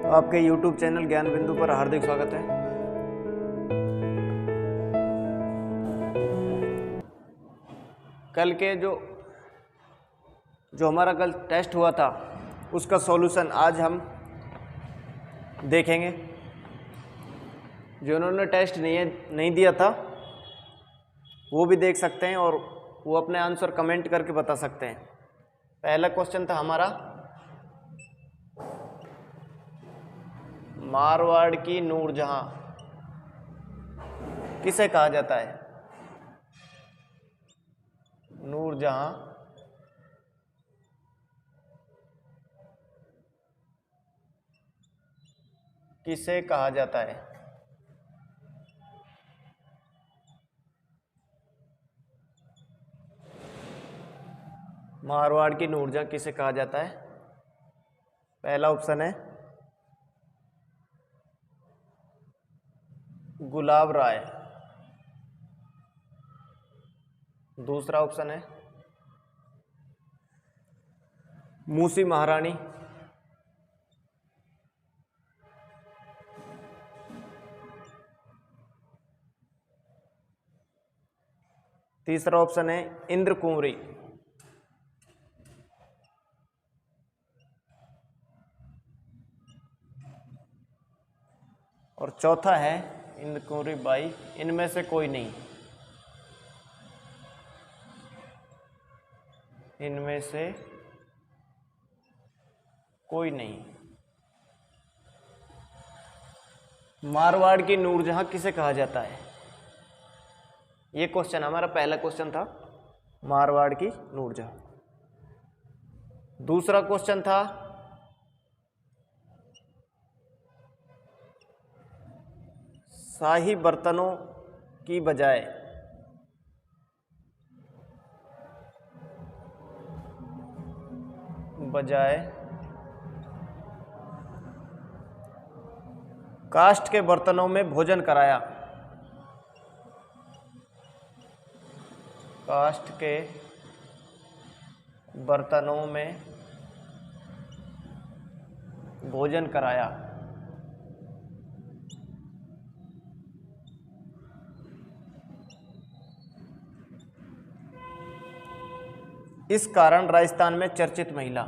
आपके YouTube channel ज्ञान बिंदु पर हार्दिक स्वागत है। कल के जो हमारा कल टेस्ट हुआ था उसका सॉल्यूशन आज हम देखेंगे। जिन्होंने टेस्ट नहीं दिया था वो भी देख सकते हैं और वो अपने आंसर कमेंट करके बता सकते हैं। पहला क्वेश्चन था हमारा, मारवाड़ की नूरजहां किसे कहा जाता है? नूरजहां किसे कहा जाता है? मारवाड़ की नूरजहां किसे कहा जाता है? पहला ऑप्शन है गुलाब राय, दूसरा ऑप्शन है मूसी महारानी, तीसरा ऑप्शन है इंद्र कुंवरी, और चौथा है इंद्र कुंवरी बाई। इनमें से कोई नहीं, इनमें से कोई नहीं। मारवाड़ की नूरजहां किसे कहा जाता है? ये क्वेश्चन हमारा पहला क्वेश्चन था, मारवाड़ की नूरजहां। दूसरा क्वेश्चन था शाही बर्तनों की बजाय काष्ठ के बर्तनों में भोजन कराया। काष्ठ के बर्तनों में भोजन कराया। इस कारण राजस्थान में चर्चित महिला।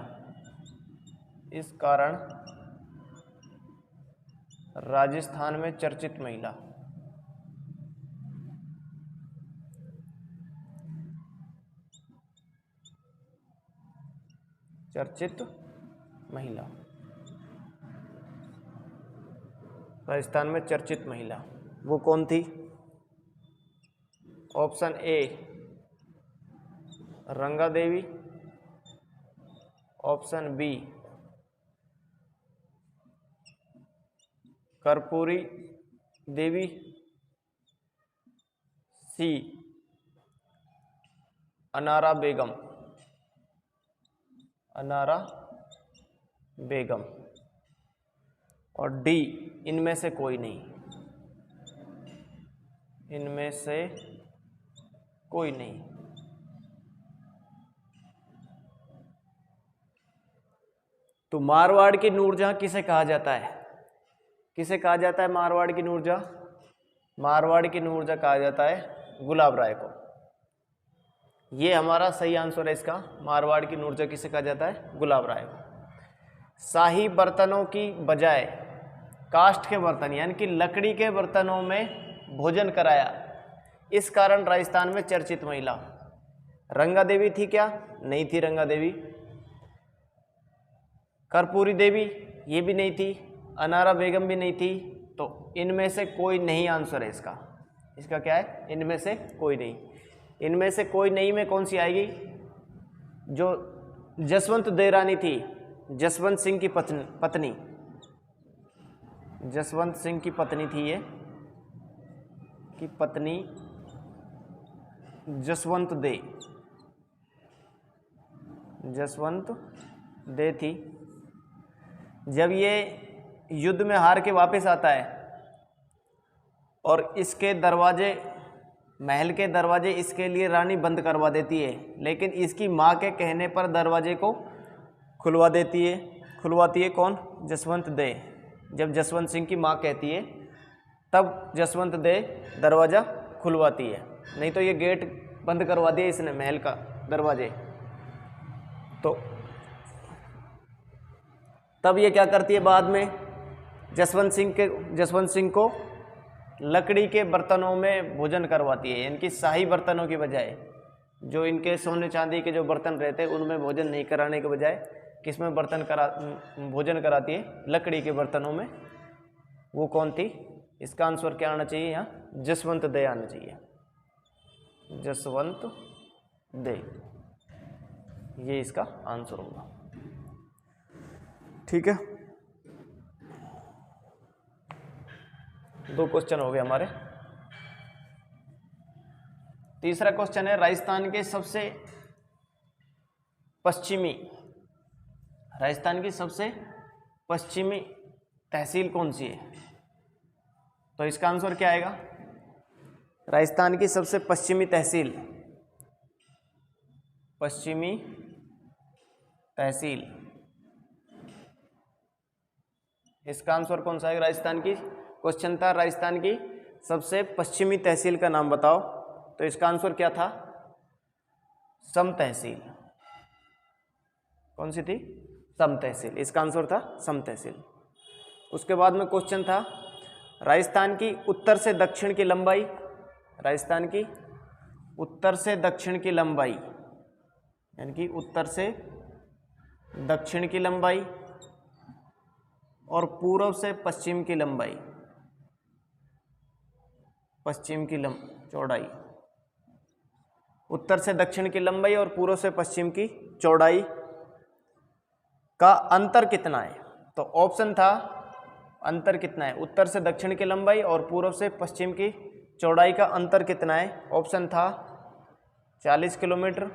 इस कारण राजस्थान में चर्चित महिला। चर्चित महिला, राजस्थान में चर्चित महिला वो कौन थी? ऑप्शन ए रंगा देवी, ऑप्शन बी कर्पूरी देवी, सी अनारा बेगम, और डी इनमें से कोई नहीं, इनमें से कोई नहीं। तो मारवाड़ की नूरजहां किसे कहा जाता है? किसे कहा जाता है मारवाड़ की नूरजहां? मारवाड़ की नूरजहां कहा जाता है गुलाब राय को। ये हमारा सही आंसर है इसका। मारवाड़ की नूरजहां किसे कहा जाता है? गुलाब राय को। शाही बर्तनों की बजाय काष्ठ के बर्तन यानी कि लकड़ी के बर्तनों में भोजन कराया, इस कारण राजस्थान में चर्चित महिला। रंगा देवी थी क्या? नहीं थी रंगा देवी। कर्पूरी देवी ये भी नहीं थी। अनारा बेगम भी नहीं थी। तो इनमें से कोई नहीं आंसर है इसका। इसका क्या है? इनमें से कोई नहीं। इनमें से कोई नहीं में कौन सी आएगी? जो जसवंत देवरानी थी, जसवंत सिंह की पत्नी, जसवंत सिंह की पत्नी थी ये, की पत्नी जसवंत दे थी। जब ये युद्ध में हार के वापस आता है और इसके दरवाजे, महल के दरवाजे इसके लिए रानी बंद करवा देती है, लेकिन इसकी माँ के कहने पर दरवाजे को खुलवाती है। कौन? जसवंत दे। जब जसवंत सिंह की माँ कहती है तब जसवंत दे दरवाज़ा खुलवाती है, नहीं तो ये गेट बंद करवा दिया इसने महल का दरवाजे। तो तब ये क्या करती है, बाद में जसवंत सिंह को लकड़ी के बर्तनों में भोजन करवाती है, इनकी शाही बर्तनों की बजाय, जो इनके सोने चांदी के जो बर्तन रहते हैं उनमें भोजन नहीं कराने के बजाय किसमें भोजन कराती है, लकड़ी के बर्तनों में। वो कौन थी? इसका आंसर क्या आना चाहिए यहाँ? जसवंत दे आना चाहिए, जसवंत दे, ये इसका आंसर होगा। ठीक है, 2 क्वेश्चन हो गए हमारे। तीसरा क्वेश्चन है, राजस्थान की सबसे पश्चिमी तहसील कौन सी है? तो इसका आंसर क्या आएगा? राजस्थान की सबसे पश्चिमी तहसील, इसका आंसर कौन सा है? राजस्थान की क्वेश्चन था, राजस्थान की सबसे पश्चिमी तहसील का नाम बताओ। तो इसका आंसर क्या था? सम तहसील। कौन सी थी? सम तहसील। इसका आंसर था सम तहसील। उसके बाद में क्वेश्चन था, राजस्थान की उत्तर से दक्षिण की लंबाई, राजस्थान की उत्तर से दक्षिण की लंबाई, यानी कि उत्तर से दक्षिण की लंबाई और पूर्व से पश्चिम की लंबाई, चौड़ाई, उत्तर से दक्षिण की लंबाई और पूर्व से पश्चिम की चौड़ाई का अंतर कितना है? तो ऑप्शन था अंतर कितना है, उत्तर से दक्षिण की लंबाई और पूर्व से पश्चिम की चौड़ाई का अंतर कितना है? ऑप्शन था 40 किलोमीटर,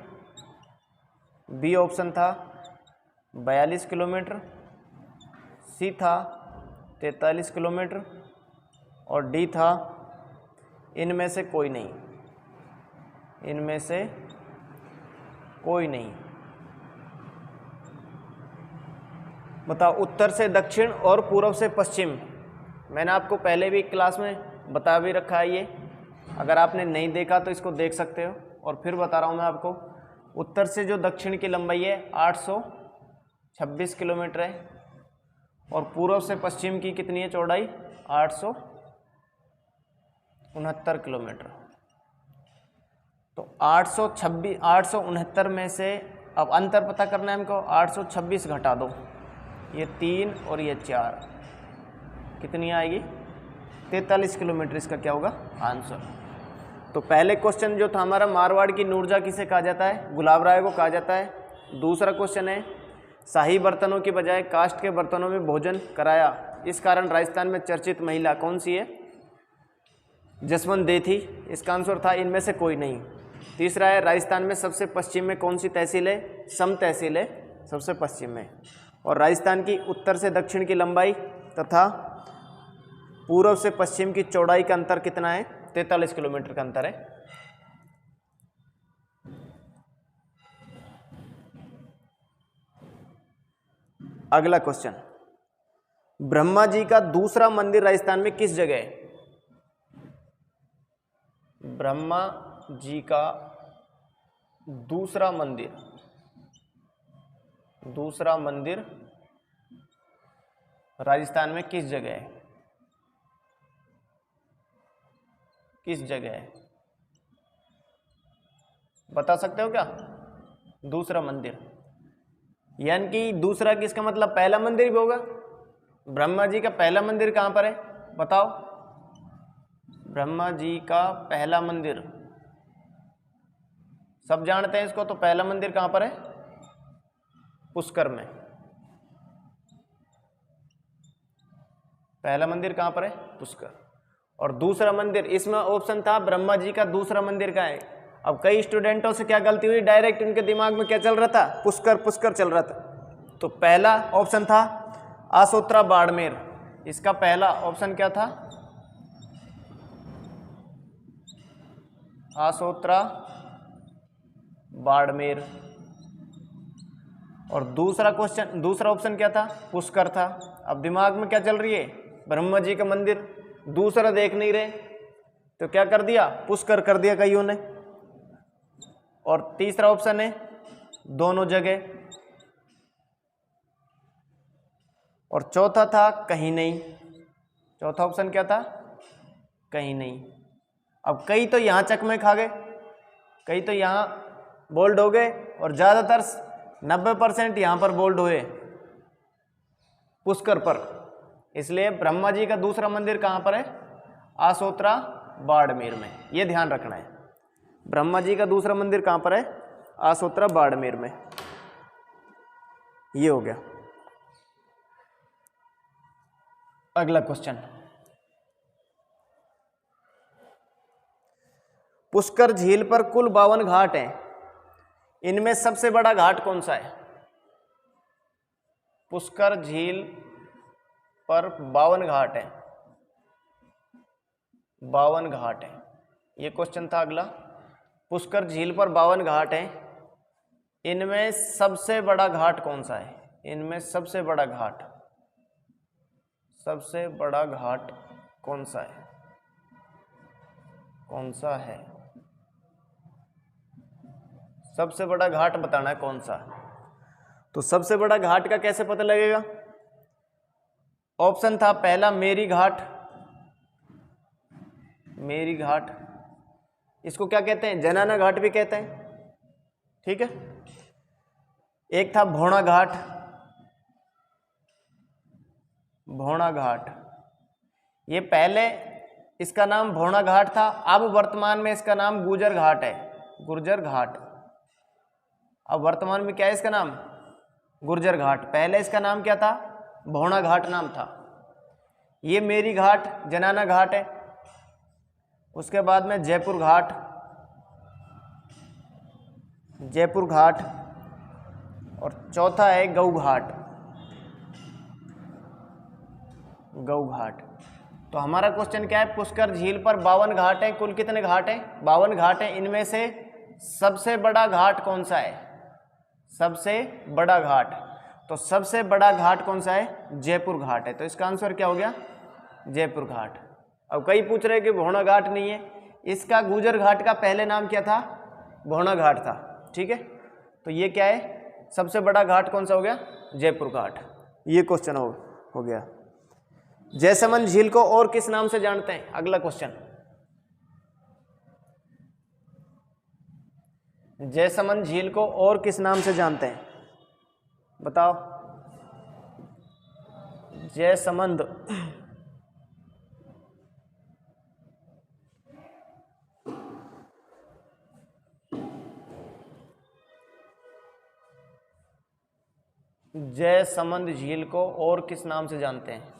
बी ऑप्शन था 42 किलोमीटर, सी था 43 किलोमीटर और डी था इनमें से कोई नहीं, इनमें से कोई नहीं। बताओ, उत्तर से दक्षिण और पूर्व से पश्चिम, मैंने आपको पहले भी क्लास में बता भी रखा है, ये अगर आपने नहीं देखा तो इसको देख सकते हो, और फिर बता रहा हूँ मैं आपको। उत्तर से जो दक्षिण की लंबाई है 826 किलोमीटर है और पूर्व से पश्चिम की कितनी है चौड़ाई? 869 किलोमीटर। तो 869 में से अब अंतर पता करना है हमको, 826 घटा दो, ये 3 और ये 4, कितनी आएगी? 43 किलोमीटर इसका क्या होगा? आंसर। तो पहले क्वेश्चन जो था हमारा, मारवाड़ की नूरजहाँ किसे कहा जाता है? गुलाब राय को कहा जाता है। दूसरा क्वेश्चन है, शाही बर्तनों की बजाय कास्ट के बर्तनों में भोजन कराया, इस कारण राजस्थान में चर्चित महिला कौन सी है? जसवंत दे थी। इसका आंसर था इनमें से कोई नहीं। तीसरा है, राजस्थान में सबसे पश्चिम में कौन सी तहसील है? सम तहसील है सबसे पश्चिम में। और राजस्थान की उत्तर से दक्षिण की लंबाई तथा पूर्व से पश्चिम की चौड़ाई का अंतर कितना है? 43 किलोमीटर का अंतर है। अगला क्वेश्चन, ब्रह्मा जी का दूसरा मंदिर राजस्थान में किस जगह है? ब्रह्मा जी का दूसरा मंदिर राजस्थान में किस जगह है? किस जगह है बता सकते हो क्या? दूसरा मंदिर, यानी कि दूसरा किसका मतलब पहला मंदिर भी होगा। ब्रह्मा जी का पहला मंदिर कहां पर है बताओ? ब्रह्मा जी का पहला मंदिर सब जानते हैं इसको, तो पहला मंदिर कहां पर है? पुष्कर में। पहला मंदिर कहां पर है? पुष्कर। और दूसरा मंदिर, इसमें ऑप्शन था ब्रह्मा जी का दूसरा मंदिर का है। अब कई स्टूडेंटों से क्या गलती हुई, डायरेक्ट उनके दिमाग में क्या चल रहा था? पुष्कर चल रहा था। तो पहला ऑप्शन था आसोत्रा बाड़मेर। इसका पहला ऑप्शन क्या था? आसोत्रा बाड़मेर। और दूसरा ऑप्शन क्या था? पुष्कर था। अब दिमाग में क्या चल रही है, ब्रह्मा जी का मंदिर, दूसरा देख नहीं रहे तो क्या कर दिया, पुष्कर कर दिया कईयों ने। और तीसरा ऑप्शन है दोनों जगह, और चौथा था कहीं नहीं। चौथा ऑप्शन क्या था, कहीं नहीं। अब कई तो यहां चक में खा गए, कई तो यहां बोल्ड हो गए, और ज्यादातर 90% यहां पर बोल्ड हुए पुष्कर पर। इसलिए ब्रह्मा जी का दूसरा मंदिर कहां पर है, आसोत्रा बाड़मेर में, यह ध्यान रखना है। ब्रह्मा जी का दूसरा मंदिर कहां पर है, आसोत्रा बाड़मेर में। ये हो गया। अगला क्वेश्चन, पुष्कर झील पर कुल 52 घाट हैं, इनमें सबसे बड़ा घाट कौन सा है। पुष्कर झील पर 52 घाट हैं, 52 घाट हैं, ये क्वेश्चन था अगला। पुष्कर झील पर 52 घाट हैं, इनमें सबसे बड़ा घाट कौन सा है। इनमें सबसे बड़ा घाट, सबसे बड़ा घाट कौन सा है, कौन सा है, सबसे बड़ा घाट बताना है कौन सा। तो सबसे बड़ा घाट का कैसे पता लगेगा, ऑप्शन था पहला मेरी घाट, मेरी घाट, इसको क्या कहते हैं, जनाना घाट भी कहते हैं, ठीक है। एक था भोणा घाट, भोणा घाट, ये पहले इसका नाम भोणा घाट था, अब वर्तमान में इसका नाम गुर्जर घाट है, गुर्जर घाट। अब वर्तमान में क्या है इसका नाम, गुर्जर घाट। पहले इसका नाम क्या था, भोणा घाट नाम था। ये मेरी घाट जनाना घाट है। उसके बाद में जयपुर घाट, जयपुर घाट, और चौथा है गऊ घाट, गऊ घाट। तो हमारा क्वेश्चन क्या है, पुष्कर झील पर 52 घाट है, कुल कितने घाट हैं, 52 घाट हैं, इनमें से सबसे बड़ा घाट कौन सा है, सबसे बड़ा घाट। तो सबसे बड़ा घाट कौन सा है, जयपुर घाट है। तो इसका आंसर क्या हो गया, जयपुर घाट। अब कई पूछ रहे कि भोणा घाट नहीं है, इसका गुर्जर घाट का पहले नाम क्या था, भोणा घाट था, ठीक है। तो ये क्या है, सबसे बड़ा घाट कौन सा हो गया, जयपुर घाट। ये क्वेश्चन हो गया। जयसमंद झील को और किस नाम से जानते हैं, अगला क्वेश्चन। जयसमंद झील को और किस नाम से जानते हैं, बताओ। जयसमंद, जयसमंद झील को और किस नाम से जानते हैं,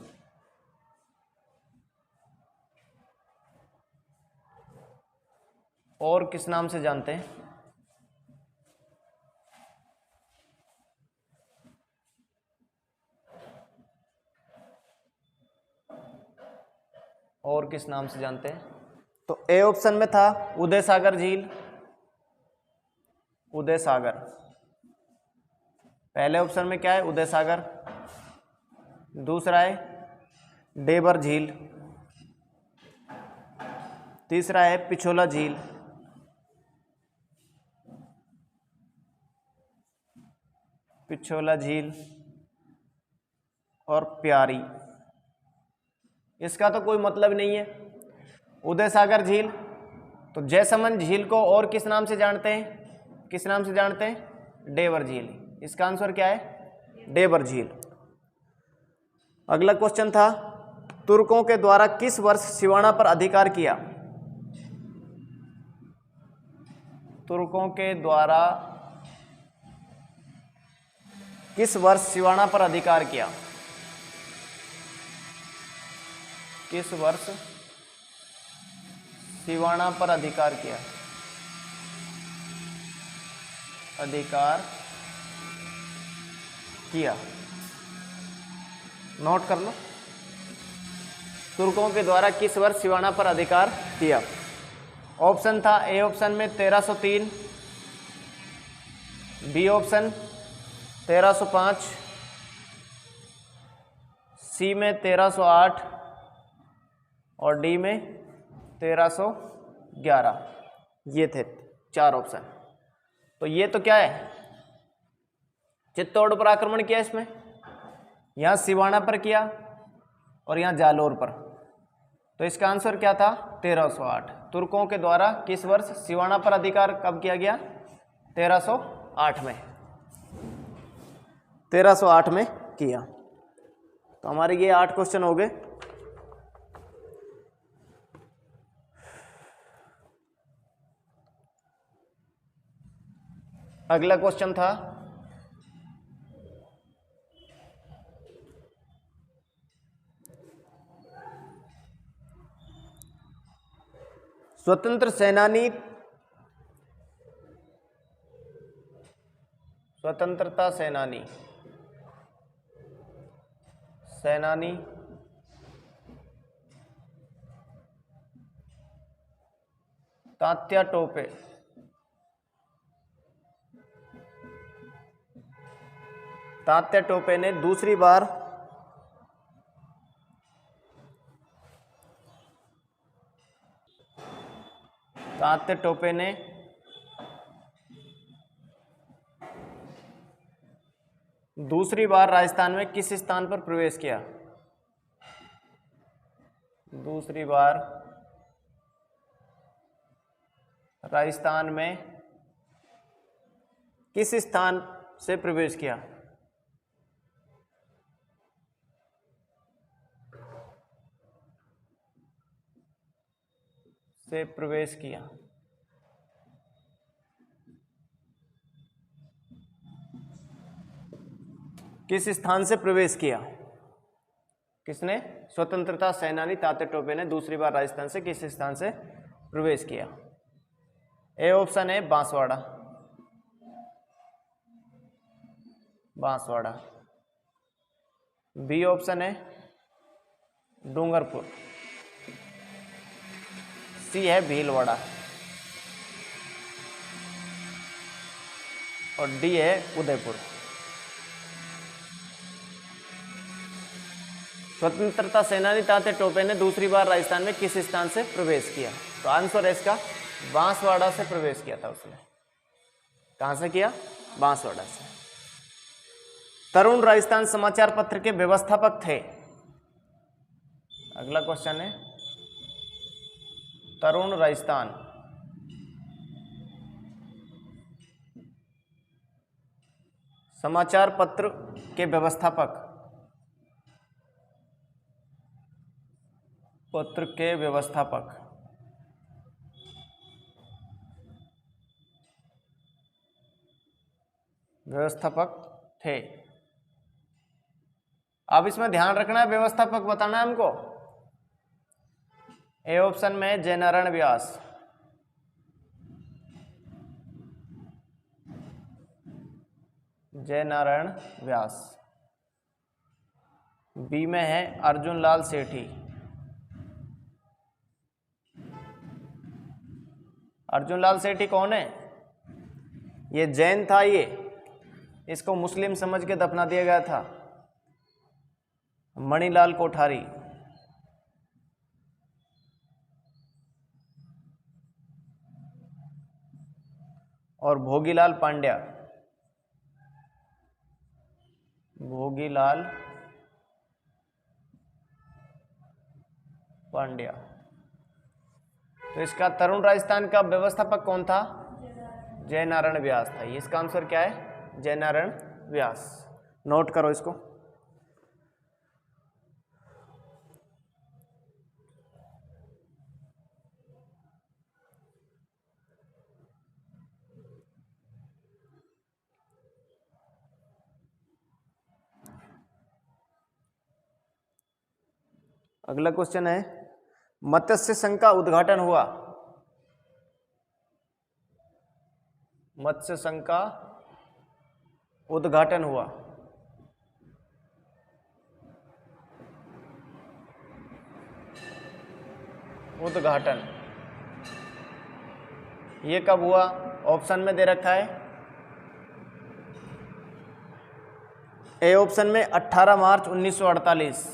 और किस नाम से जानते हैं। और किस नाम से जानते हैं, तो ए ऑप्शन में था उदय सागर झील, उदय सागर। पहले ऑप्शन में क्या है, उदय सागर। दूसरा है डेबर झील। तीसरा है पिछोला झील। पिछोला झील और प्यारी। इसका तो कोई मतलब नहीं है। उदय सागर झील, तो जयसमंद झील को और किस नाम से जानते हैं, किस नाम से जानते हैं, डेबर झील। इसका आंसर क्या है, डेबर झील। अगला क्वेश्चन था, तुर्कों के द्वारा किस वर्ष सिवाना पर अधिकार किया। तुर्कों के द्वारा किस वर्ष सिवाना पर अधिकार किया, किस वर्ष सिवाना पर अधिकार किया, अधिकार किया, नोट कर लो। तुर्कों के द्वारा किस वर्ष सिवाना पर अधिकार किया। ऑप्शन था ए ऑप्शन में 1303, बी ऑप्शन 1305, सी में 1308 और डी में 1311, ये थे 4 ऑप्शन। तो ये तो क्या है, चित्तौड़ पर आक्रमण किया इसमें, यहाँ सिवाना पर किया और यहाँ जालोर पर। तो इसका आंसर क्या था 1308। तुर्कों के द्वारा किस वर्ष सिवाना पर अधिकार कब किया गया, 1308 में, 1308 में किया। तो हमारे ये 8 क्वेश्चन हो गए। अगला क्वेश्चन था स्वतंत्रता सेनानी तात्या टोपे ने दूसरी बार राजस्थान में किस स्थान पर प्रवेश किया, दूसरी बार राजस्थान में किस स्थान से प्रवेश किया, किस स्थान से प्रवेश किया, किसने, स्वतंत्रता सेनानी तात्या टोपे ने दूसरी बार राजस्थान से किस स्थान से प्रवेश किया। ए ऑप्शन है बांसवाड़ा, बी ऑप्शन है डूंगरपुर, सी है भीलवाड़ा और डी है उदयपुर। स्वतंत्रता सेनानी तात्या टोपे ने दूसरी बार राजस्थान में किस स्थान से प्रवेश किया, तो आंसर है इसका बांसवाड़ा से प्रवेश किया था उसने। कहां से किया, बांसवाड़ा से। तरुण राजस्थान समाचार पत्र के व्यवस्थापक थे। अगला क्वेश्चन है तरुण राजस्थान समाचार पत्र के व्यवस्थापक, थे। अब इसमें ध्यान रखना है, व्यवस्थापक बताना है हमको। ए ऑप्शन में जयनारायण व्यास, बी में है अर्जुन लाल सेठी। अर्जुन लाल सेठी कौन है, ये जैन था, ये इसको मुस्लिम समझ के दफना दिया गया था। मणिलाल कोठारी, और भोगीलाल पांड्या। तो इसका तरुण राजस्थान का व्यवस्थापक कौन था, जयनारायण व्यास था। ये इसका आंसर क्या है, जयनारायण व्यास। नोट करो इसको। अगला क्वेश्चन है मत्स्य संघ का उद्घाटन हुआ। मत्स्य संघ का उद्घाटन हुआ। उद्घाटन ये कब हुआ, ऑप्शन में दे रखा है। ए ऑप्शन में 18 मार्च 1948,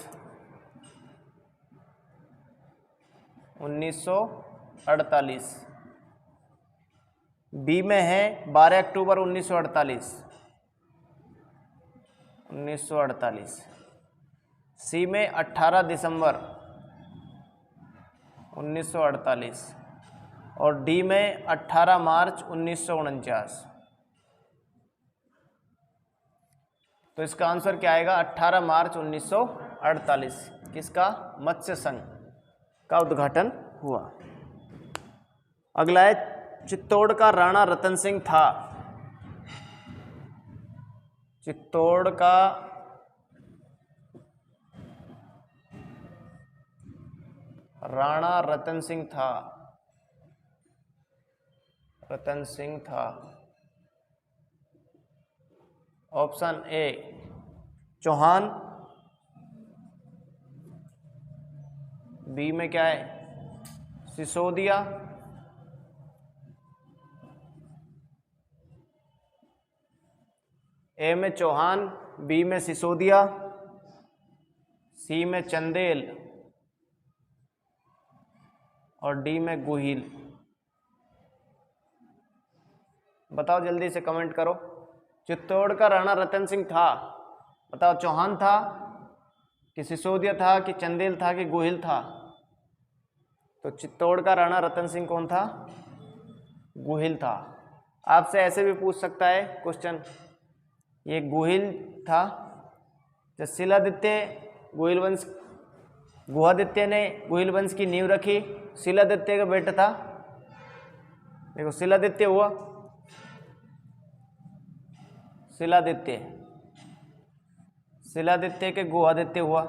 1948। बी में है 12 अक्टूबर 1948। सी में 18 दिसंबर 1948 और डी में 18 मार्च 1949। तो इसका आंसर क्या आएगा? 18 मार्च 1948 किसका? मत्स्य संघ का उद्घाटन हुआ। अगला है चित्तौड़ का राणा रतन सिंह था। चित्तौड़ का राणा रतन सिंह था। रतन सिंह था। ऑप्शन ए चौहान, बी में क्या है? सिसोदिया, ए में चौहान, बी में सिसोदिया, सी में चंदेल और डी में गोहिल। बताओ जल्दी से कमेंट करो। चित्तौड़ का राणा रतन सिंह था, बताओ चौहान था कि सिसोदिया था कि चंदेल था कि गोहिल था? तो चित्तौड़ का राणा रतन सिंह कौन था? गोहिल था। आपसे ऐसे भी पूछ सकता है क्वेश्चन, ये गोहिल था जब शिलादित्य गोहिल वंश, गुहादित्य ने गोहिल वंश की नींव रखी, शिलादित्य का बेटा था। देखो शिलादित्य हुआ, शिलादित्य, शिलादित्य के गुहादित्य हुआ,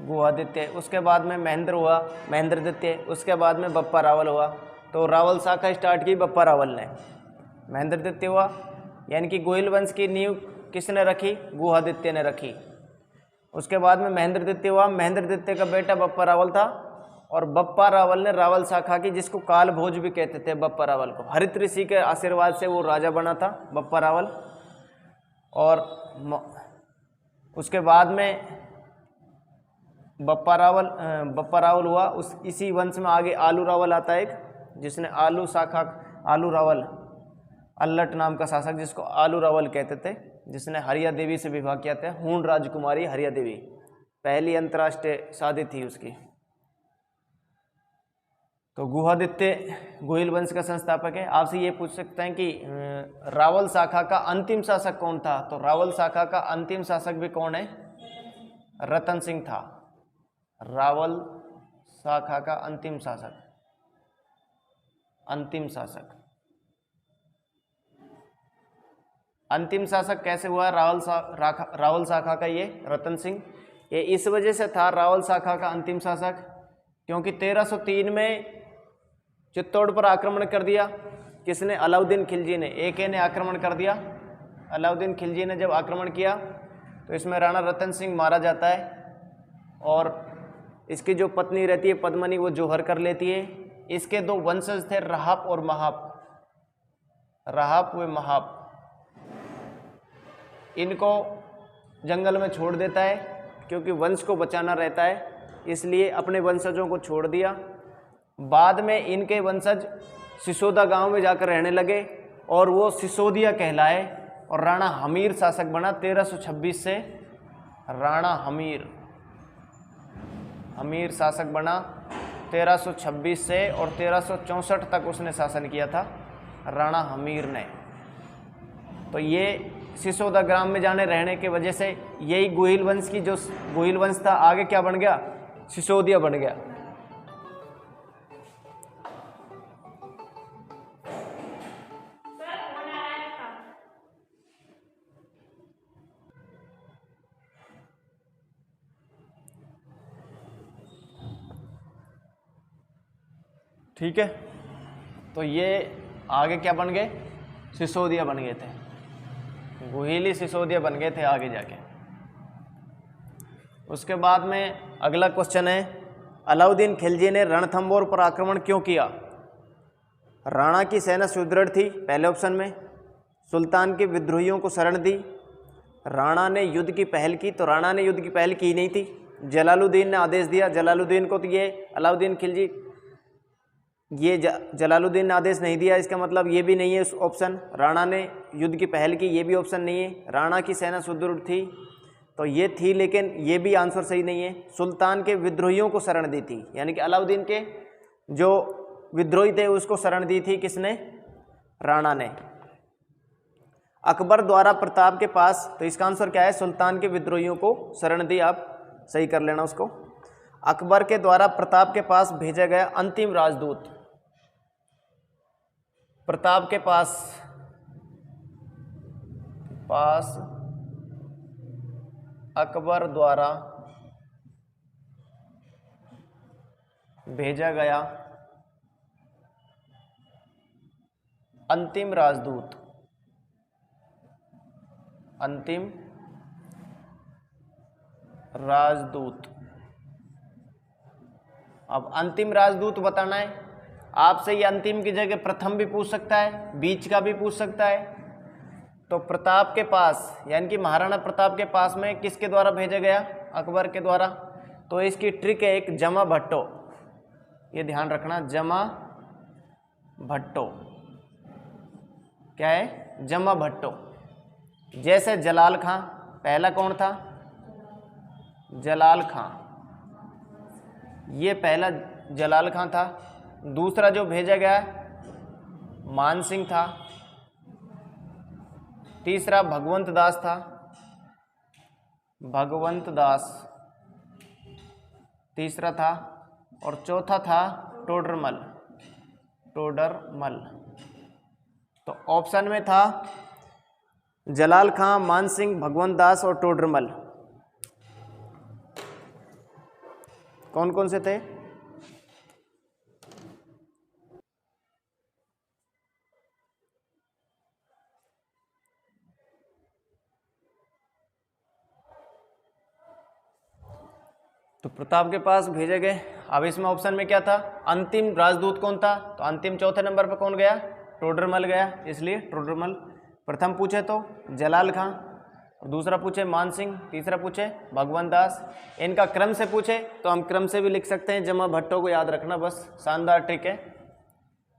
गुहादित्य, उसके बाद में महेंद्र हुआ, महेंद्रदित्य, उसके बाद में बप्पा रावल हुआ। तो रावल शाखा स्टार्ट की बप्पा रावल ने, महेंद्रदित्य हुआ, यानी कि गोहिल वंश की नींव किसने रखी? गुहादित्य ने रखी। उसके बाद में महेंद्रदित्य हुआ, महेंद्रदित्य का बेटा बप्पा रावल था और बप्पा रावल ने रावल शाखा की, जिसको काल भोज भी कहते थे बप्पा रावल को, हरित ऋषि के आशीर्वाद से वो राजा बना था बप्पा रावल। और उसके बाद में बप्पा रावल हुआ, उस इसी वंश में आगे आलू रावल आता है एक, जिसने आलू शाखा, आलू रावल, अल्लट नाम का शासक जिसको आलू रावल कहते थे, जिसने हरिया देवी से विवाह किया था। हूण राजकुमारी हरिया देवी, पहली अंतर्राष्ट्रीय शादी थी उसकी। तो गुहादित्य गोहिल वंश का संस्थापक है। आपसे ये पूछ सकते हैं कि रावल शाखा का अंतिम शासक कौन था? तो रावल शाखा का अंतिम शासक भी कौन है? रतन सिंह था। रावल शाखा का अंतिम शासक, अंतिम शासक, अंतिम शासक कैसे हुआ रावल शाखा का? ये रतन सिंह, ये इस वजह से था रावल शाखा का अंतिम शासक क्योंकि 1303 में चित्तौड़ पर आक्रमण कर दिया। किसने? अलाउद्दीन खिलजी ने, एके ने आक्रमण कर दिया। अलाउद्दीन खिलजी ने जब आक्रमण किया तो इसमें राणा रतन सिंह मारा जाता है और इसकी जो पत्नी रहती है पद्मनी, वो जौहर कर लेती है। इसके दो वंशज थे, रहाप और महाप, रहाप व महाप, इनको जंगल में छोड़ देता है क्योंकि वंश को बचाना रहता है, इसलिए अपने वंशजों को छोड़ दिया। बाद में इनके वंशज सिसोदा गांव में जाकर रहने लगे और वो सिसोदिया कहलाए और राणा हमीर शासक बना 1326 से। राणा हमीर शासक बना 1326 से और 1364 तक उसने शासन किया था राणा हमीर ने। तो ये सिसोदा ग्राम में जाने रहने के वजह से यही गोहिल वंश की, जो गोहिल वंश था आगे क्या बन गया? सिसोदिया बन गया। ठीक है, तो ये आगे क्या बन गए? सिसोदिया बन गए थे, गोहिली सिसोदिया बन गए थे आगे जाके। उसके बाद में अगला क्वेश्चन है, अलाउद्दीन खिलजी ने रणथंबोर पर आक्रमण क्यों किया? राणा की सेना सुदृढ़ थी पहले ऑप्शन में, सुल्तान के विद्रोहियों को शरण दी, राणा ने युद्ध की पहल की। तो राणा ने युद्ध की पहल की नहीं थी, जलालुद्दीन ने आदेश दिया। जलालुद्दीन को तो ये अलाउद्दीन खिलजी, ये जलालुद्दीन ने आदेश नहीं दिया, इसका मतलब ये भी नहीं है ऑप्शन। राणा ने युद्ध की पहल की, ये भी ऑप्शन नहीं है। राणा की सेना सुदृढ़ थी, तो ये थी, लेकिन ये भी आंसर सही नहीं है। सुल्तान के विद्रोहियों को शरण दी थी, यानी कि अलाउद्दीन के जो विद्रोही थे उसको शरण दी थी किसने? राणा ने। अकबर द्वारा प्रताप के पास, तो इसका आंसर क्या है? सुल्तान के विद्रोहियों को शरण दी, आप सही कर लेना उसको। अकबर के द्वारा प्रताप के पास भेजा गया अंतिम राजदूत, प्रताप के पास अकबर द्वारा भेजा गया अंतिम राजदूत, अंतिम राजदूत। अब अंतिम राजदूत बताना है आपसे, ये अंतिम की जगह प्रथम भी पूछ सकता है, बीच का भी पूछ सकता है। तो प्रताप के पास, यानी कि महाराणा प्रताप के पास में किसके द्वारा भेजा गया? अकबर के द्वारा। तो इसकी ट्रिक है एक, जमा भट्टो, ये ध्यान रखना, जमा भट्टो। क्या है? जमा भट्टो। जैसे जलाल खां, पहला कौन था? जलाल खां, ये पहला जलाल खां था। दूसरा जो भेजा गया मान सिंह था। तीसरा भगवंत दास था, भगवंत दास तीसरा था। और चौथा था टोडरमल, टोडरमल। तो ऑप्शन में था जलाल खां, मान सिंह, भगवंत दास और टोडरमल। कौन कौन से थे? तो प्रताप के पास भेजे गए। अब इसमें ऑप्शन में क्या था? अंतिम राजदूत कौन था? तो अंतिम चौथे नंबर पर कौन गया? टोडरमल गया, इसलिए टोडरमल। प्रथम पूछे तो जलाल खां, दूसरा पूछे मान सिंह, तीसरा पूछे भगवंत दास। इनका क्रम से पूछे तो हम क्रम से भी लिख सकते हैं। जमा भट्टो को याद रखना, बस शानदार ट्रिक है,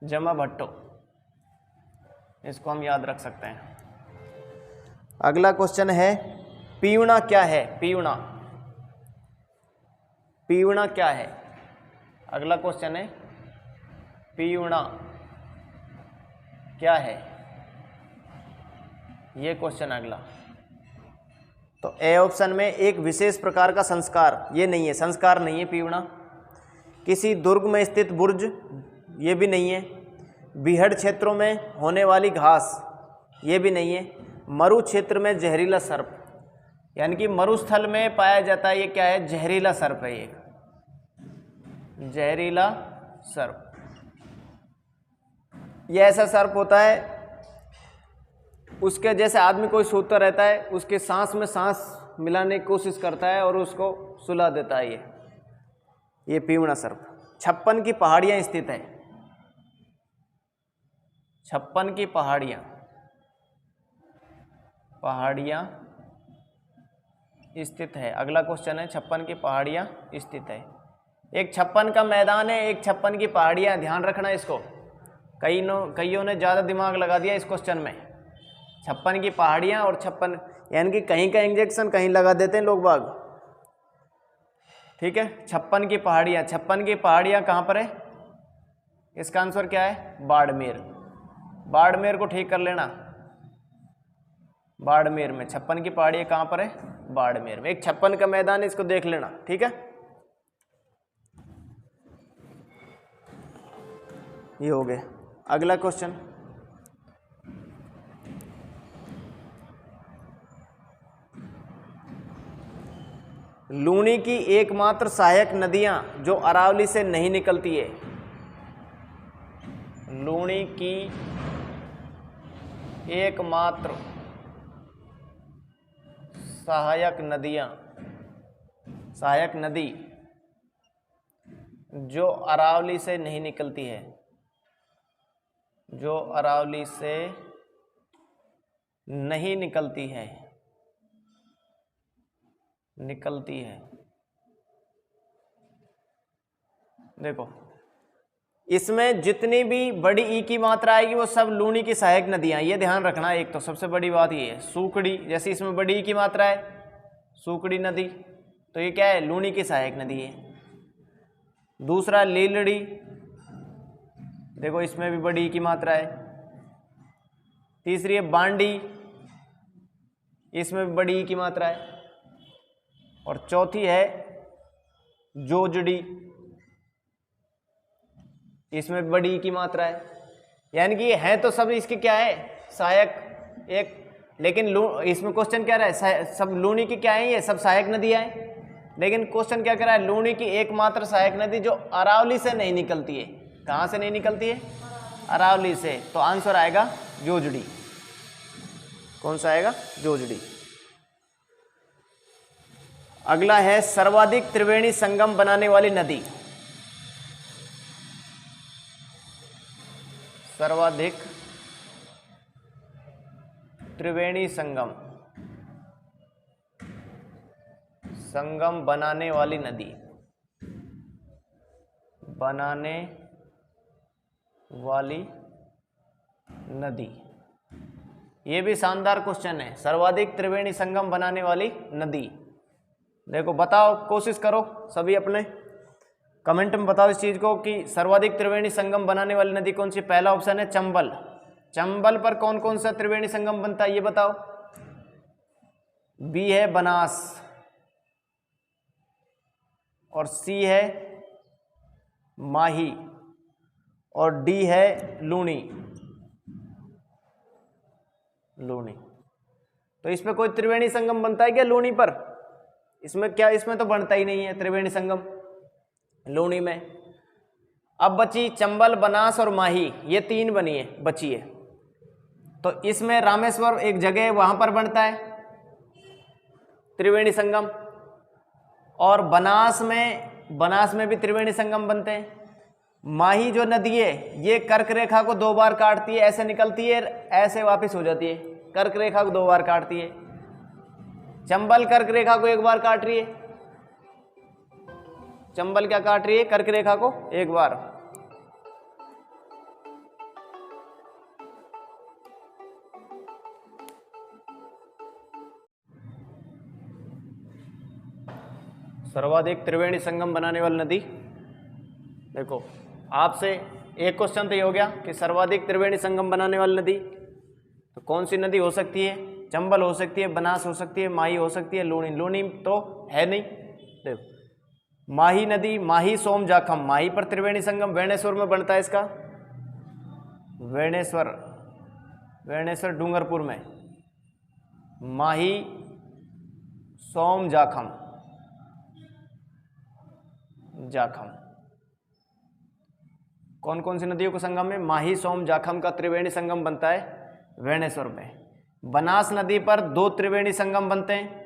जमा भट्टो, इसको हम याद रख सकते हैं। अगला क्वेश्चन है, पीवणा क्या है? पीवणा, पीवणा क्या है? अगला क्वेश्चन है, पीवणा क्या है? ये क्वेश्चन अगला। तो ए ऑप्शन में एक विशेष प्रकार का संस्कार, ये नहीं है, संस्कार नहीं है पीवणा। किसी दुर्ग में स्थित बुर्ज, ये भी नहीं है। बीहड़ क्षेत्रों में होने वाली घास, ये भी नहीं है। मरु क्षेत्र में जहरीला सर्प, यानी कि मरुस्थल में पाया जाता है, ये क्या है? जहरीला सर्प है, ये जहरीला सर्प। ये ऐसा सर्प होता है, उसके जैसे आदमी कोई सोता रहता है, उसके सांस में सांस मिलाने की कोशिश करता है और उसको सुला देता है। ये पीवणा सर्प 56 की पहाड़ियां स्थित है। 56 की पहाड़ियां स्थित है। अगला क्वेश्चन है, 56 की पहाड़ियां स्थित है। एक 56 का मैदान है, एक 56 की पहाड़ियां, ध्यान रखना इसको। कईयों ने ज़्यादा दिमाग लगा दिया इस क्वेश्चन में। 56 की पहाड़ियां और 56, यानी कि कहीं का इंजेक्शन कहीं लगा देते हैं लोग बाग, ठीक है। 56 की पहाड़ियां, 56 की पहाड़ियां कहाँ पर है? इसका आंसर क्या है? बाड़मेर। बाड़मेर को ठीक कर लेना, बाड़मेर में 56 की पहाड़ियां कहाँ पर है? बाड़मेर में। एक 56 का मैदान है, इसको देख लेना, ठीक है। ये हो गया। अगला क्वेश्चन, लूणी की एकमात्र सहायक नदियां जो अरावली से नहीं निकलती है। लूणी की एकमात्र सहायक नदी जो अरावली से नहीं निकलती है, जो अरावली से नहीं निकलती है, देखो इसमें जितनी भी बड़ी ई की मात्रा आएगी वो सब लूनी की सहायक नदियाँ, ये ध्यान रखना। एक तो सबसे बड़ी बात ये है, सूकड़ी जैसे इसमें बड़ी ई की मात्रा है, सूकड़ी नदी, तो ये क्या है, लूनी की सहायक नदी है। दूसरा लीलड़ी, देखो इसमें भी बड़ी ई की मात्रा है। तीसरी है बांडी, इसमें भी बड़ी ई की मात्रा है। और चौथी है जोजड़ी, इसमें भी बड़ी ई की मात्रा है। यानी कि है तो सब इसके क्या है, सहायक एक, लेकिन इसमें क्वेश्चन क्या रहा है, सब लूनी की क्या है, ये सब सहायक नदियां हैं। लेकिन क्वेश्चन क्या कर रहा है, लूनी की एकमात्र सहायक नदी जो अरावली से नहीं निकलती है। कहाँ से नहीं निकलती है, अरावली से। तो आंसर आएगा जोजड़ी। कौन सा आएगा, जोजड़ी। अगला है सर्वाधिक त्रिवेणी संगम बनाने वाली नदी। सर्वाधिक त्रिवेणी संगम बनाने वाली नदी, बनाने वाली नदी, ये भी शानदार क्वेश्चन है। सर्वाधिक त्रिवेणी संगम बनाने वाली नदी, देखो बताओ, कोशिश करो सभी अपने कमेंट में बताओ इस चीज को कि सर्वाधिक त्रिवेणी संगम बनाने वाली नदी कौन सी। पहला ऑप्शन है चंबल। चंबल पर कौन कौन सा त्रिवेणी संगम बनता है ये बताओ। बी है बनास, और सी है माही, और डी है लूनी। लूनी, तो इसमें कोई त्रिवेणी संगम बनता है क्या लूनी पर? इसमें क्या, इसमें तो बनता ही नहीं है त्रिवेणी संगम लूनी में। अब बची चंबल, बनास और माही, ये तीन बनी है, बची है। तो इसमें रामेश्वर एक जगह है, वहां पर बनता है त्रिवेणी संगम। और बनास में भी त्रिवेणी संगम बनते हैं। माही जो नदी है ये कर्क रेखा को 2 बार काटती है, ऐसे निकलती है, ऐसे वापस हो जाती है। कर्क रेखा को 2 बार काटती है। चंबल कर्क रेखा को 1 बार काट रही है। चंबल क्या काट रही है, कर्क रेखा को 1 बार। सर्वाधिक त्रिवेणी संगम बनाने वाली नदी, देखो आपसे एक क्वेश्चन तो ये हो गया कि सर्वाधिक त्रिवेणी संगम बनाने वाली नदी तो कौन सी नदी हो सकती है। चंबल हो सकती है, बनास हो सकती है, माही हो सकती है, लूनी। लूनी तो है नहीं। देखो माही नदी, माही सोम जाखम, माही पर त्रिवेणी संगम वेणेश्वर में बनता है इसका। वेणेश्वर डूंगरपुर में। माही सोम जाखम, कौन कौन सी नदियों के संगम में, माही सोम जाखम का त्रिवेणी संगम बनता है वेणेश्वर में। बनास नदी पर 2 त्रिवेणी संगम बनते हैं,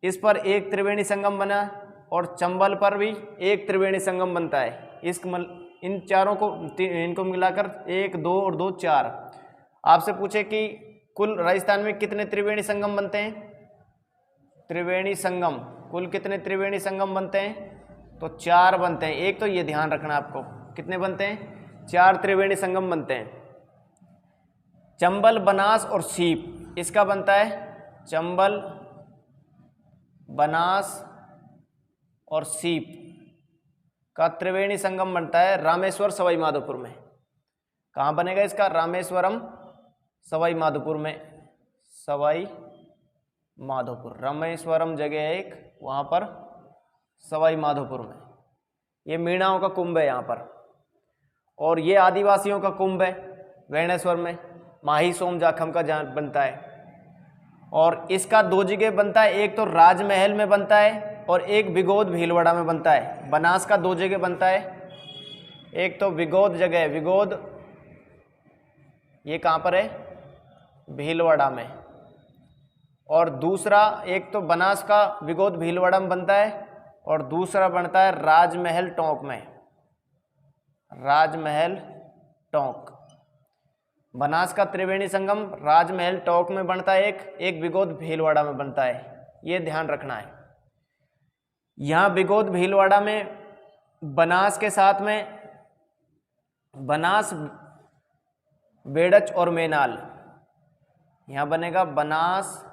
इस पर 1 त्रिवेणी संगम बना, और चंबल पर भी 1 त्रिवेणी संगम बनता है। इन चारों को, इनको मिलाकर 1, 2 और 2 4। आपसे पूछे कि कुल राजस्थान में कितने त्रिवेणी संगम बनते हैं, त्रिवेणी संगम कुल कितने त्रिवेणी संगम बनते हैं, तो 4 बनते हैं। एक तो ये ध्यान रखना आपको, कितने बनते हैं, 4 त्रिवेणी संगम बनते हैं। चंबल, बनास और सीप, इसका बनता है चंबल, बनास और सीप का त्रिवेणी संगम बनता है रामेश्वर सवाई माधोपुर में। कहाँ बनेगा इसका, रामेश्वरम सवाई माधोपुर में। सवाई माधोपुर, रामेश्वरम जगह है एक, वहाँ पर सवाई माधोपुर में। ये मीणाओं का कुंभ है यहाँ पर, और ये आदिवासियों का कुंभ है वेणेश्वर में। माही सोम जाखम का जहाँ बनता है, और इसका 2 जगह बनता है, एक तो राजमहल में बनता है और एक विगोद भीलवाड़ा में बनता है। बनास का 2 जगह बनता है, एक तो विगोद जगह है, विगोद ये कहाँ पर है, भीलवाड़ा में। और दूसरा, एक तो बनास का विगोद भीलवाड़ा में बनता है, और दूसरा बनता है राजमहल टोंक में। राजमहल टोंक, बनास का त्रिवेणी संगम राजमहल टोंक में बनता है, एक विगोद भीलवाड़ा में बनता है। ये ध्यान रखना है। यहाँ विगोद भीलवाड़ा में बनास के साथ में बनास, बेड़च और मेनाल, यहां बनेगा बनास,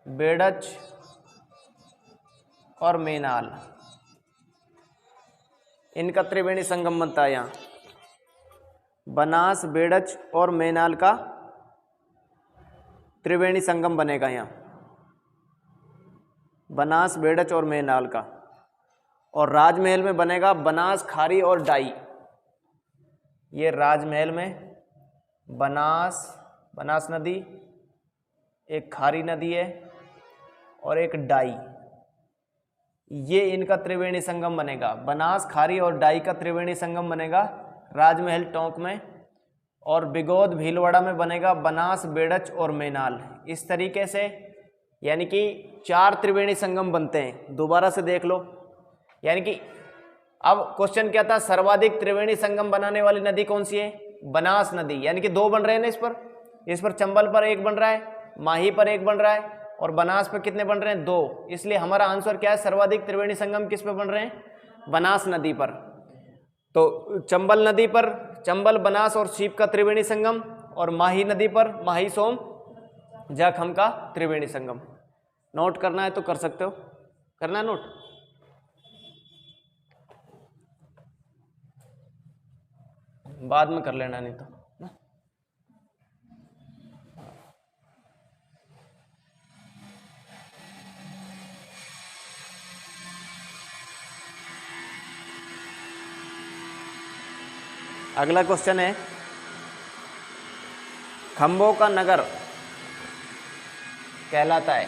बेड़च और मेनाल, इनका त्रिवेणी संगम बनता है। यहां बनास, बेड़च और मेनाल का त्रिवेणी संगम बनेगा यहां, बनास, बेड़च और मेनाल का। और राजमहल में बनेगा बनास, खारी और डाई। ये राजमहल में बनास नदी, एक खारी नदी है और एक डाई, ये इनका त्रिवेणी संगम बनेगा। बनास, खारी और डाई का त्रिवेणी संगम बनेगा राजमहल टोंक में। और बिगोद, भीलवाड़ा में बनेगा बनास, बेड़च और मेनाल। इस तरीके से यानी कि 4 त्रिवेणी संगम बनते हैं। दोबारा से देख लो, यानी कि अब क्वेश्चन क्या था, सर्वाधिक त्रिवेणी संगम बनाने वाली नदी कौन सी है? बनास नदी, यानी कि 2 बन रहे हैं ना इस पर चंबल पर 1 बन रहा है, माही पर 1 बन रहा है और बनास पर कितने बन रहे हैं? 2। इसलिए हमारा आंसर क्या है, सर्वाधिक त्रिवेणी संगम किस पे बन रहे हैं? बनास नदी पर। तो चंबल नदी पर चंबल, बनास और सीप का त्रिवेणी संगम, और माही नदी पर माही, सोम, जाखम का त्रिवेणी संगम। नोट करना है तो कर सकते हो, करना है नोट। बाद में कर लेना नहीं तो ना। अगला क्वेश्चन है, खंभों का नगर कहलाता है।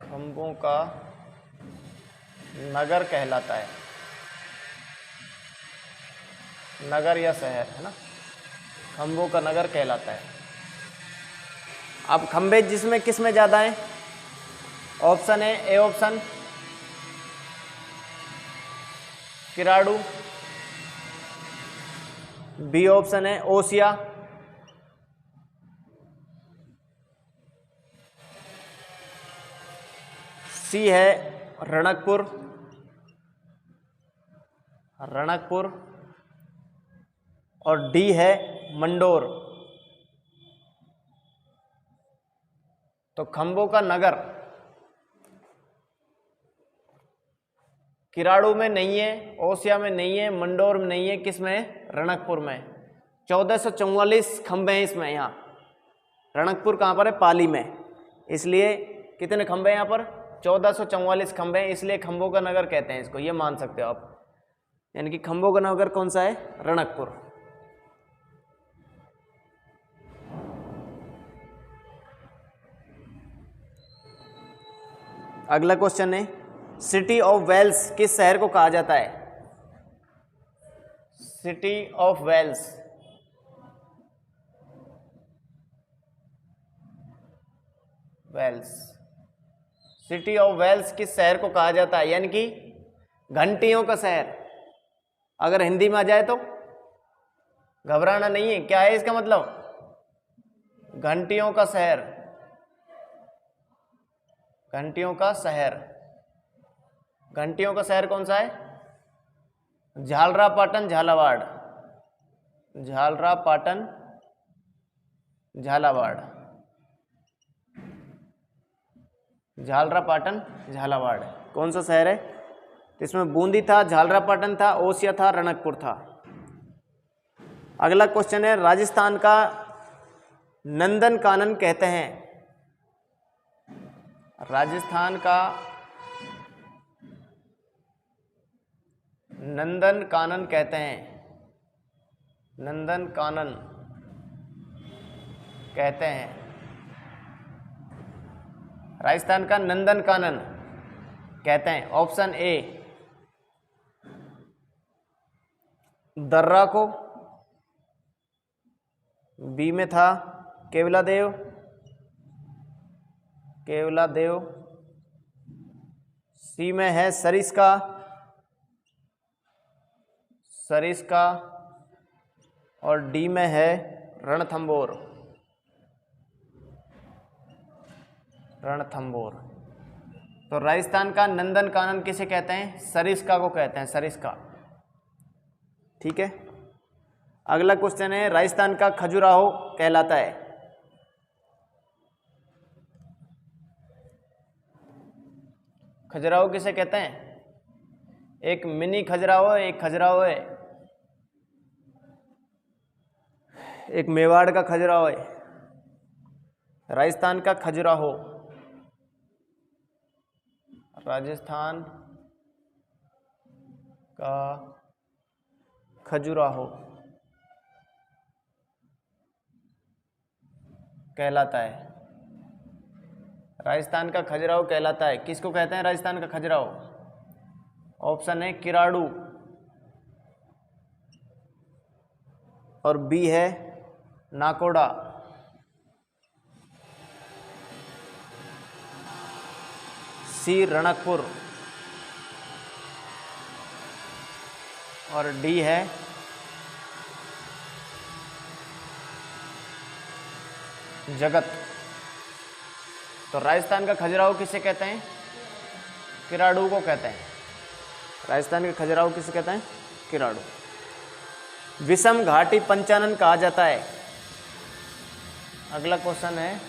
खंभों का नगर कहलाता है, नगर या शहर है ना, खंभों का नगर कहलाता है। अब खंभे जिसमें किस में ज्यादा है? ऑप्शन है, A option Kiradu, B option है ओसिया, सी है रणकपुर, और डी है मंडोर। तो खंभों का नगर किराड़ू में नहीं है, ओसिया में नहीं है, मंडोर में नहीं है, किस में है? रणकपुर में। 1444 खंभे हैं इसमें। यहाँ रणकपुर कहाँ पर है? पाली में। इसलिए कितने खंभे हैं यहाँ पर? 1444 खंभे हैं, इसलिए खंभों का नगर कहते हैं इसको, ये मान सकते हो आप। यानी कि खंभों का नगर कौन सा है? रणकपुर। अगला क्वेश्चन है, सिटी ऑफ वेल्स किस शहर को कहा जाता है? City of wells, city of wells किस शहर को कहा जाता है? यानी कि घंटियों का शहर। अगर हिंदी में आ जाए तो घबराना नहीं है, क्या है इसका मतलब? घंटियों का शहर, घंटियों का शहर। घंटियों का शहर कौन सा है? झालरापाटन, झालावाड़, झालरापाटन, झालावाड़, झालरापाटन, झालावाड़ कौन सा शहर है? इसमें बूंदी था, झालरापाटन था, ओसिया था, रणकपुर था। अगला क्वेश्चन है, राजस्थान का नंदन कानन कहते हैं। राजस्थान का नंदन कानन कहते हैं, नंदन कानन कहते हैं। राजस्थान का नंदन कानन कहते हैं। ऑप्शन ए दर्रा को, बी में था केवलादेव, सी में है सरिस्का, और डी में है रणथंबोर। रणथंभौर। तो राजस्थान का नंदन कानन किसे कहते हैं? सरिस्का को कहते हैं, सरिस्का। ठीक है। अगला क्वेश्चन है, राजस्थान का खजुराहो कहलाता है। खजुराहो किसे कहते हैं? एक मिनी खजुराहो है, एक खजुराहो है, एक मेवाड़ का खजुराहो है। राजस्थान का खजुराहो, राजस्थान का खजुराहो कहलाता है। राजस्थान का खजुराहो कहलाता है। किसको कहते हैं राजस्थान का खजुराहो? ऑप्शन है किराड़ू और बी है नाकोड़ा। सी रणकपुर और डी है जगत। तो राजस्थान का खजुराहो किसे कहते हैं? किराड़ू को कहते हैं। राजस्थान के खजुराहो किसे कहते हैं? किराड़ू। विषम घाटी पंचानन कहा जाता है। अगला क्वेश्चन है,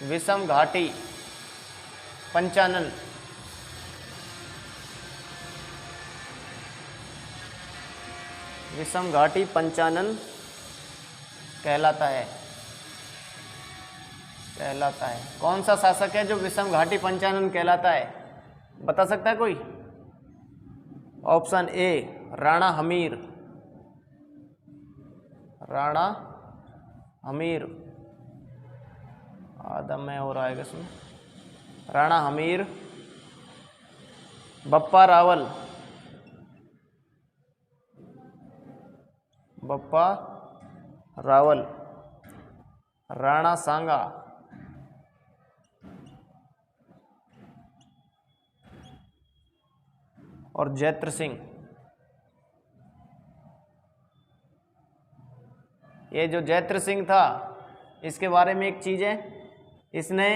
विषम घाटी पंचानन विषम घाटी पंचानन कहलाता है। कौन सा शासक है जो विषम घाटी पंचानन कहलाता है? बता सकता है कोई? Option A Rana Hamir. राणा हमीर, आदम में और आएगा इसमें। राणा हमीर, बप्पा रावल, बप्पा रावल, राणा सांगा, और जैत्र सिंह। ये जो जैत्र सिंह था, इसके बारे में एक चीज़ है, इसने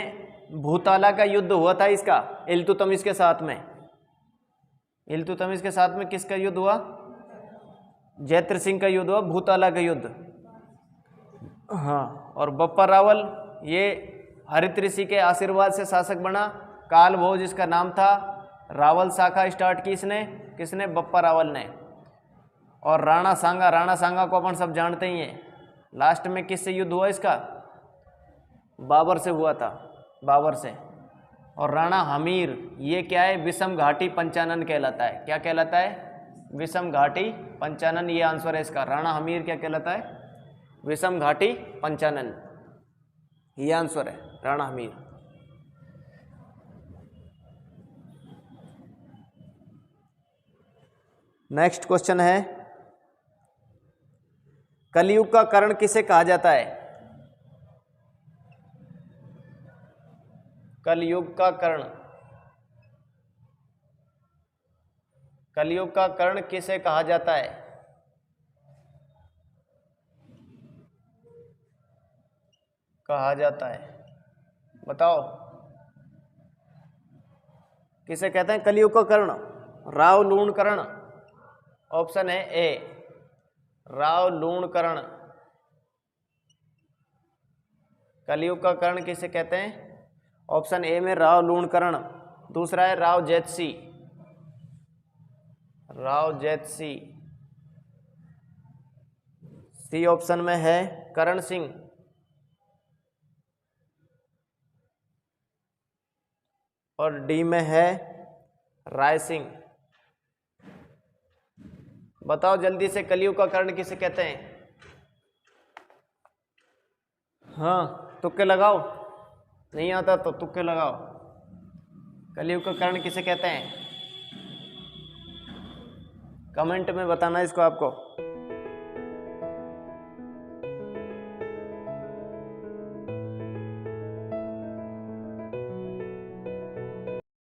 भूताला का युद्ध हुआ था इसका इल्तुतमिश के साथ में। इल्तुतमिश के साथ में किसका युद्ध हुआ? जैत्र सिंह का युद्ध हुआ, भूताला का युद्ध। हाँ, और बप्पा रावल ये हरित ऋषि के आशीर्वाद से शासक बना। काल भोज इसका नाम था। रावल शाखा स्टार्ट की इसने, किसने? बप्पा रावल ने। और राणा सांगा को अपन सब जानते ही हैं। लास्ट में किससे युद्ध हुआ इसका? बाबर से हुआ था, बाबर से। और राणा हमीर ये क्या है? विषम घाटी पंचानन कहलाता है। क्या कहलाता है? विषम घाटी पंचानन, ये आंसर है इसका। राणा हमीर क्या कहलाता है? विषम घाटी पंचानन, ये आंसर है, राणा हमीर। नेक्स्ट क्वेश्चन है, कलयुग का कर्ण किसे कहा जाता है? कलयुग का कर्ण, कलयुग का कर्ण किसे कहा जाता है? कहा जाता है, बताओ किसे कहते हैं कलयुग का कर्ण? राव लूण कर्ण। ऑप्शन है ए राव लूण कर्ण। कलयुग का कर्ण किसे कहते हैं? ऑप्शन ए में राव लूण कर्ण। दूसरा है राव जैतसी। राव जैतसी। सी ऑप्शन में है करण सिंह। और डी में है राय सिंह। बताओ जल्दी से, कलयुग का कर्ण किसे कहते हैं? हाँ, तुक्के लगाओ, नहीं आता तो तुक्के लगाओ। कलयुग का कर्ण किसे कहते हैं? कमेंट में बताना इसको आपको।